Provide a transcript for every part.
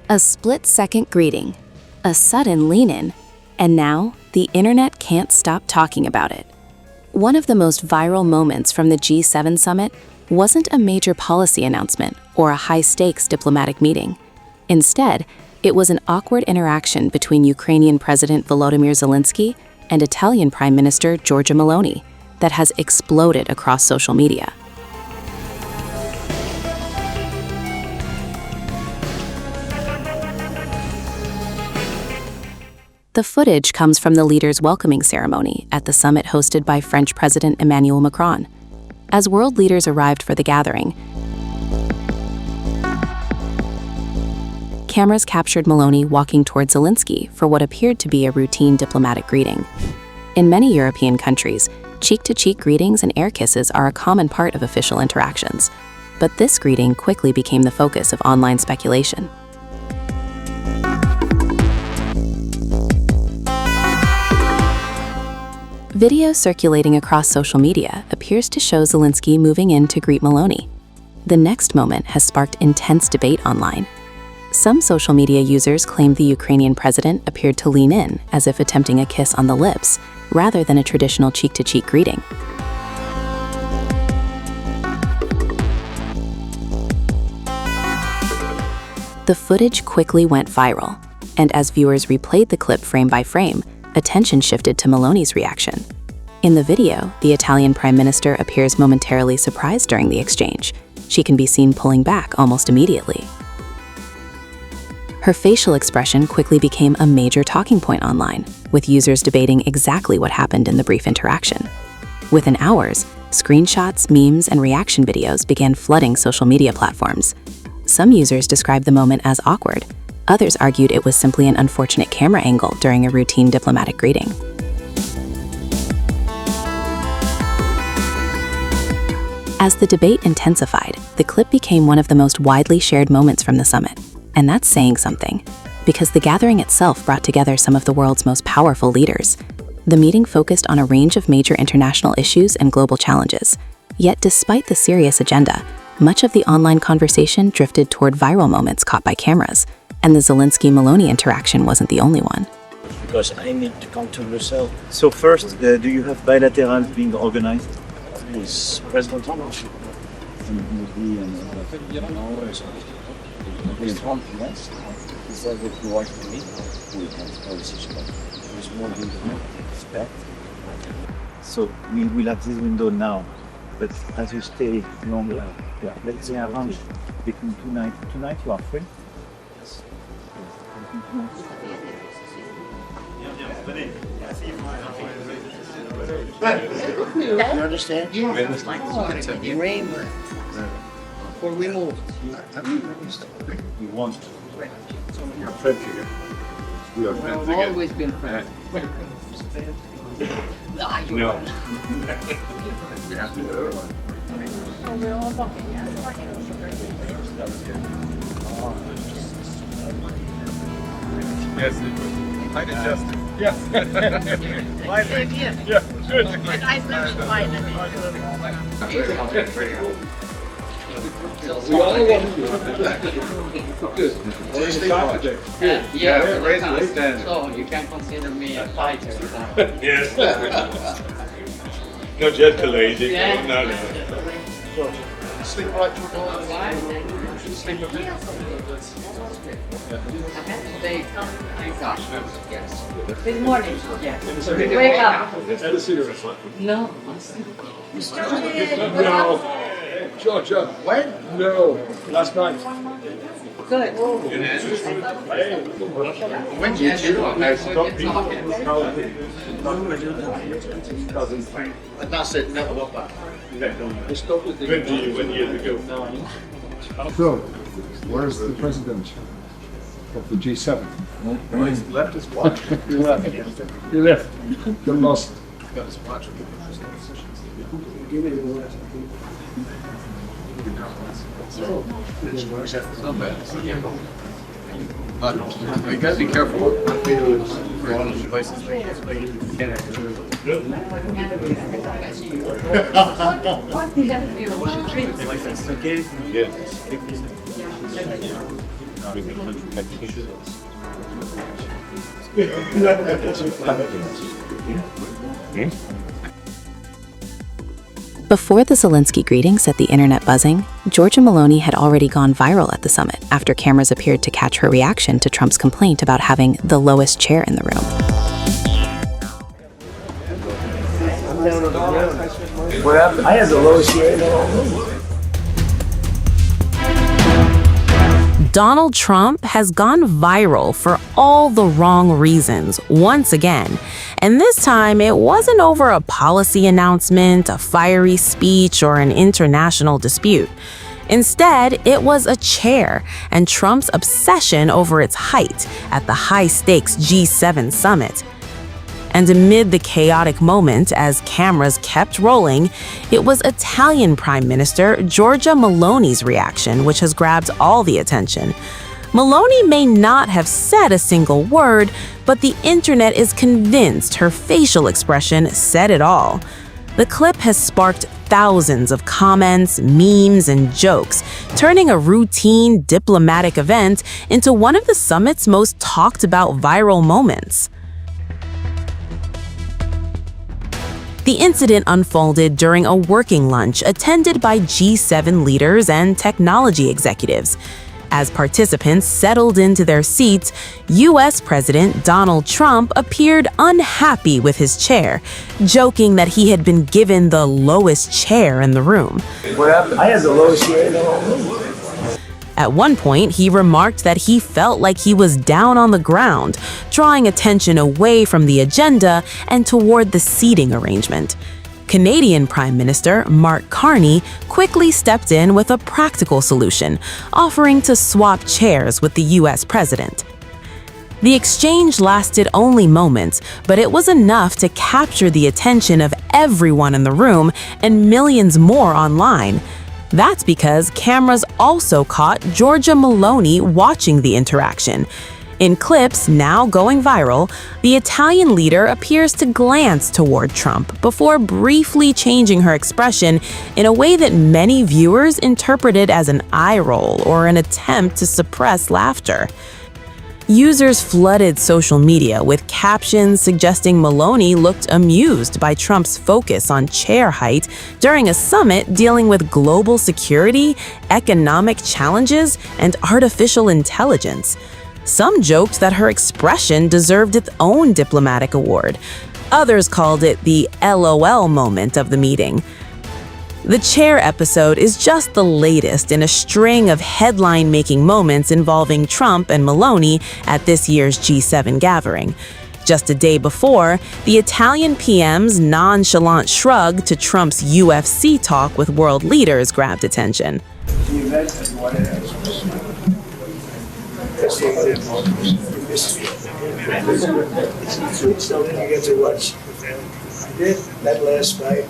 A split-second greeting, a sudden lean-in, and now the internet can't stop talking about it. One of the most viral moments from the G7 summit wasn't a major policy announcement or a high-stakes diplomatic meeting. Instead, it was an awkward interaction between Ukrainian President Volodymyr Zelensky and Italian Prime Minister Giorgia Meloni that has exploded across social media. The footage comes from the leaders' welcoming ceremony at the summit hosted by French President Emmanuel Macron. As world leaders arrived for the gathering, cameras captured Meloni walking toward Zelensky for what appeared to be a routine diplomatic greeting. In many European countries, cheek-to-cheek greetings and air kisses are a common part of official interactions, but this greeting quickly became the focus of online speculation. Video circulating across social media appears to show Zelensky moving in to greet Meloni. The next moment has sparked intense debate online. Some social media users claimed the Ukrainian president appeared to lean in as if attempting a kiss on the lips, rather than a traditional cheek-to-cheek greeting. The footage quickly went viral, and as viewers replayed the clip frame by frame, attention shifted to Meloni's reaction. In the video, the Italian Prime Minister appears momentarily surprised during the exchange. She can be seen pulling back almost immediately. Her facial expression quickly became a major talking point online, with users debating exactly what happened in the brief interaction. Within hours, screenshots, memes, and reaction videos began flooding social media platforms. Some users described the moment as awkward. Others argued it was simply an unfortunate camera angle during a routine diplomatic greeting. As the debate intensified, the clip became one of the most widely shared moments from the summit. And that's saying something, because the gathering itself brought together some of the world's most powerful leaders. The meeting focused on a range of major international issues and global challenges. Yet despite the serious agenda, much of the online conversation drifted toward viral moments caught by cameras. And the Zelensky-Meloni interaction wasn't the only one. Because I need to come to Brussels. So first, do you have bilaterals being organized? With President Trump? With Trump, yes. He said that he wants to meet. We have policies, but there's more than expect. So we will have this window now, but as you stay longer, let's say around between tonight you are free. You understand? Yeah. Rain. Before we move. You want to. You're French again. We are friends We've again. always been friends. No. We have to do it. Yes, it was. I adjusted. Yes. Yeah, good. And I've never tried it. We all want to good. Yeah, raise the standard. so you can consider me a fighter. Yes. Not just a lady. Yeah. No. Sleep right to the Sleep a bit. Yes. Good morning. Yes. Wake up. Had a cigarette. No. No. Georgia. When? No. Last night. Good. When did you And that's it. Never got back. I stopped with 21 years ago. So, where's the president of the G7? He's left his watch. He left. He left. Got lost. Got his watch. Not bad. But you gotta be careful for all those devices. What the hell do you want to drink? Yes. Before the Zelensky greeting set the internet buzzing, Giorgia Meloni had already gone viral at the summit after cameras appeared to catch her reaction to Trump's complaint about having the lowest chair in the room. What happened? I had the lowest chair in the whole room. Donald Trump has gone viral for all the wrong reasons, once again. And this time, it wasn't over a policy announcement, a fiery speech, or an international dispute. Instead, it was a chair and Trump's obsession over its height at the high-stakes G7 summit. And amid the chaotic moment, as cameras kept rolling, it was Italian Prime Minister Giorgia Meloni's reaction which has grabbed all the attention. Meloni may not have said a single word, but the internet is convinced her facial expression said it all. The clip has sparked thousands of comments, memes, and jokes, turning a routine diplomatic event into one of the summit's most talked about viral moments. The incident unfolded during a working lunch attended by G7 leaders and technology executives. As participants settled into their seats, U.S. President Donald Trump appeared unhappy with his chair, joking that he had been given the lowest chair in the room. What happened? I had the lowest chair in the whole room. At one point, he remarked that he felt like he was down on the ground, drawing attention away from the agenda and toward the seating arrangement. Canadian Prime Minister Mark Carney quickly stepped in with a practical solution, offering to swap chairs with the U.S. president. The exchange lasted only moments, but it was enough to capture the attention of everyone in the room and millions more online. That's because cameras also caught Giorgia Meloni watching the interaction. In clips now going viral, the Italian leader appears to glance toward Trump before briefly changing her expression in a way that many viewers interpreted as an eye roll or an attempt to suppress laughter. Users flooded social media with captions suggesting Meloni looked amused by Trump's focus on chair height during a summit dealing with global security, economic challenges, and artificial intelligence. Some joked that her expression deserved its own diplomatic award. Others called it the LOL moment of the meeting. The chair episode is just the latest in a string of headline-making moments involving Trump and Meloni at this year's G7 gathering. Just a day before, the Italian PM's nonchalant shrug to Trump's UFC talk with world leaders grabbed attention. That last fight,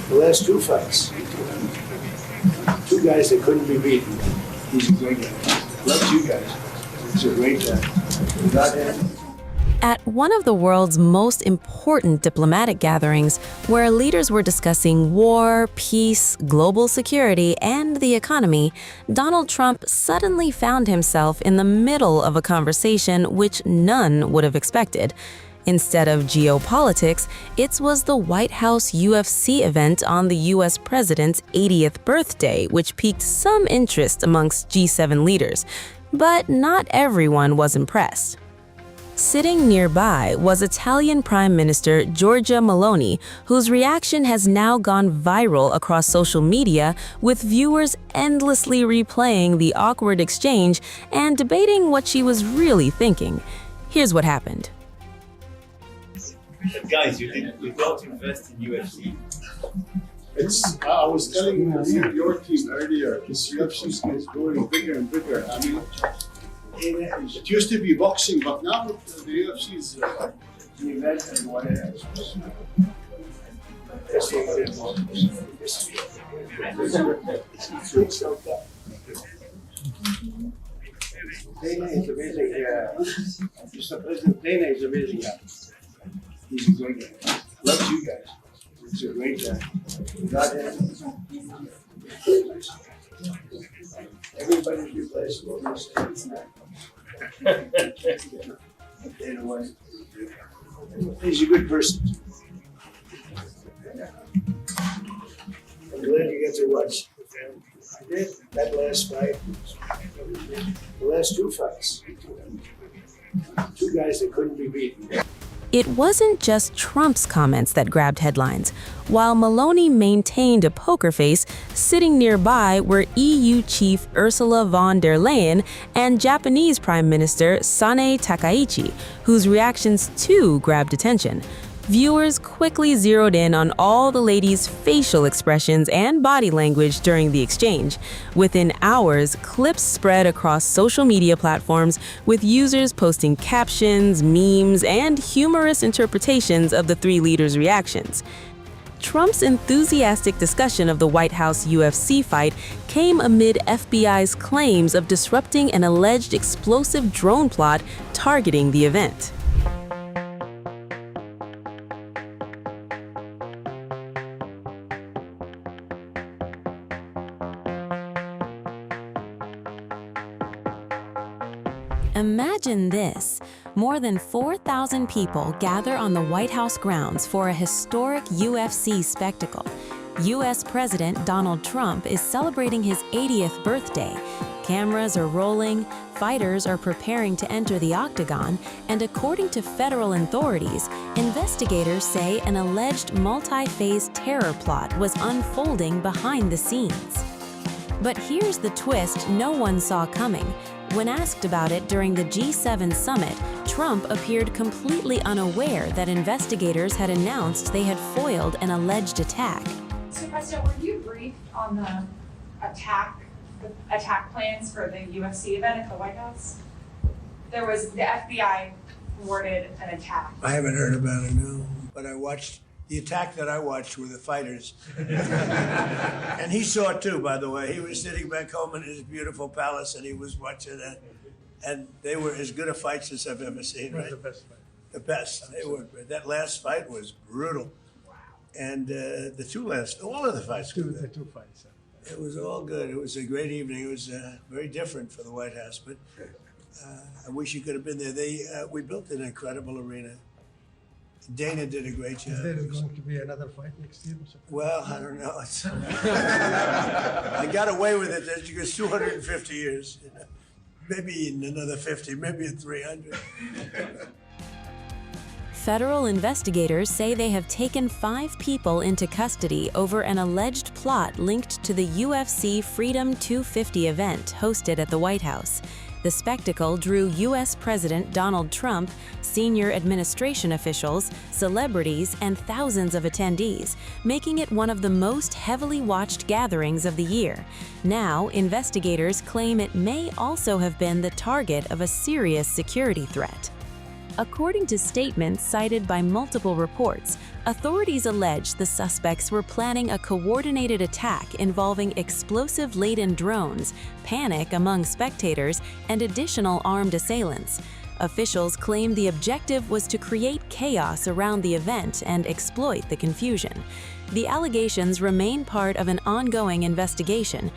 the last two fights, two guys that couldn't be beaten. He's a great guy. Loves you guys. He's a great guy. Without him. At one of the world's most important diplomatic gatherings, where leaders were discussing war, peace, global security, and the economy, Donald Trump suddenly found himself in the middle of a conversation which none would have expected. Instead of geopolitics, it was the White House UFC event on the U.S. president's 80th birthday, which piqued some interest amongst G7 leaders. But not everyone was impressed. Sitting nearby was Italian Prime Minister Giorgia Meloni, whose reaction has now gone viral across social media, with viewers endlessly replaying the awkward exchange and debating what she was really thinking. Here's what happened. Guys, you don't invest in UFC. I was telling your team earlier, this UFC is going bigger and bigger. I mean, it used to be boxing, but now the UFC is the event and what it is. Dana is amazing. Mr. President, Dana is amazing. He's a great guy. Loves you guys. He's a great guy. Without him. guys will understand. Anyway, he's a good person. I'm glad you get to watch. I did that last fight. The last two fights. Two guys that couldn't be beaten. It wasn't just Trump's comments that grabbed headlines. While Meloni maintained a poker face, sitting nearby were EU chief Ursula von der Leyen and Japanese Prime Minister Sanae Takaichi, whose reactions too grabbed attention. Viewers quickly zeroed in on all the ladies' facial expressions and body language during the exchange. Within hours, clips spread across social media platforms, with users posting captions, memes, and humorous interpretations of the three leaders' reactions. Trump's enthusiastic discussion of the White House UFC fight came amid FBI's claims of disrupting an alleged explosive drone plot targeting the event. Imagine this. More than 4,000 people gather on the White House grounds for a historic UFC spectacle. U.S. President Donald Trump is celebrating his 80th birthday. Cameras are rolling, fighters are preparing to enter the octagon, and according to federal authorities, investigators say an alleged multi-phase terror plot was unfolding behind the scenes. But here's the twist no one saw coming. When asked about it during the G7 summit, Trump appeared completely unaware that investigators had announced they had foiled an alleged attack. So, President, were you briefed on the attack plans for the UFC event at the White House? The FBI thwarted an attack. I haven't heard about it, no. But the attack that I watched were the fighters. And he saw it too, by the way. He was sitting back home in his beautiful palace and he was watching it. And they were as good a fights as I've ever seen, right? The best fight. The best. They were. That last fight was brutal. And all of the fights were good. The two fights. It was all good. It was a great evening. It was very different for the White House, but I wish you could have been there. We built an incredible arena. Dana did a great job. Is there going to be another fight next year? Well, I don't know. I got away with it because 250 years. You know. Maybe in another 50, maybe in 300. Federal investigators say they have taken 5 people into custody over an alleged plot linked to the UFC Freedom 250 event hosted at the White House. The spectacle drew U.S. President Donald Trump, senior administration officials, celebrities, and thousands of attendees, making it one of the most heavily watched gatherings of the year. Now, investigators claim it may also have been the target of a serious security threat. According to statements cited by multiple reports, authorities allege the suspects were planning a coordinated attack involving explosive-laden drones, panic among spectators, and additional armed assailants. Officials claim the objective was to create chaos around the event and exploit the confusion. The allegations remain part of an ongoing investigation.